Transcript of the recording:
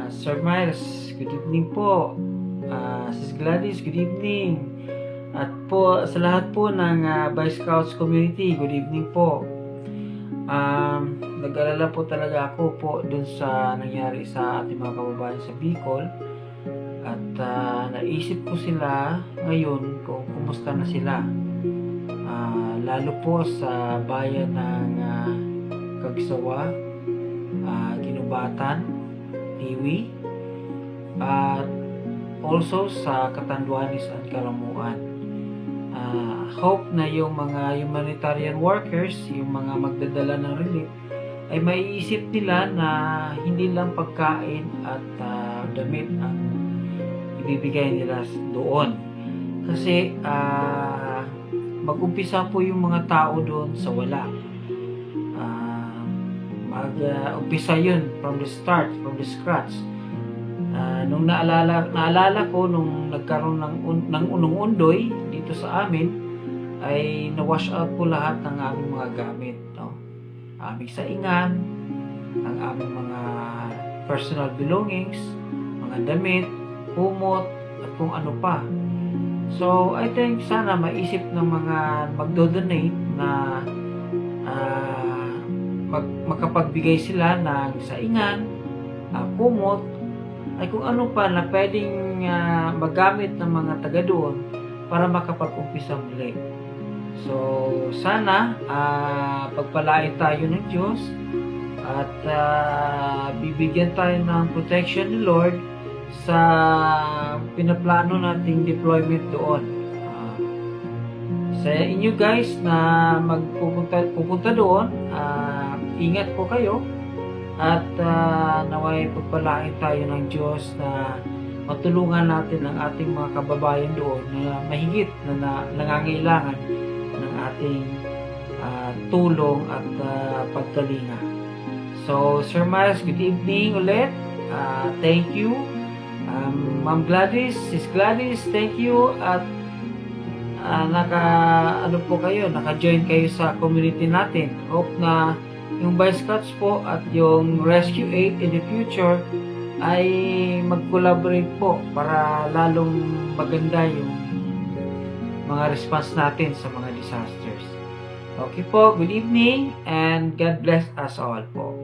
Sir Miles, good evening po. Sis Gladys, good evening. At po sa lahat po ng Boy Scouts community, good evening po. Nag-alala po talaga ako po dun sa nangyari sa ating mga kababayan sa Bicol. At naisip ko sila ngayon kung kumusta na sila. Lalo po sa bayan ng Cagsawa, Ginubatan, Iwi, at also sa Catanduanes at Caramuan. Hope na yung mga humanitarian workers, yung mga magdadala ng relief, ay maiisip nila na hindi lang pagkain at damit ang ibibigay nila doon. Kasi mag-umpisa po yung mga tao doon sa wala. Mag-umpisa yun from the start, from the scratch. Nung naalala ko nung nagkaroon ng unong-undoy dito sa amin, ay na-wash out po lahat ng aming mga gamit, no? Aming saingan, ang aming mga personal belongings, mga damit, kumot, at kung ano pa. So, I think sana maisip ng mga magdo-donate na makapagbigay sila ng saingan, kumot, ay kung ano pa na pwedeng magamit ng mga taga doon para makapag-umpisa muli. So, sana pagpalain tayo ng Diyos at bibigyan tayo ng protection ni Lord sa pinaplano nating deployment doon. Sa inyo guys na pupunta doon, ingat po kayo at naway pagpalain tayo ng Diyos na matulungan natin ang ating mga kababayan doon na mahigit na nangangailangan ng ating tulong at pagkalinga. So, Sir Miles, good evening ulit. Thank you. Ma'am Gladys, Sis Gladys, thank you. At naka-join kayo sa community natin. Hope na yung Boy Scouts po at yung Rescue Aid in the future ay mag-collaborate po para lalong maganda yung mga response natin sa mga disasters. Okay po, good evening and God bless us all po.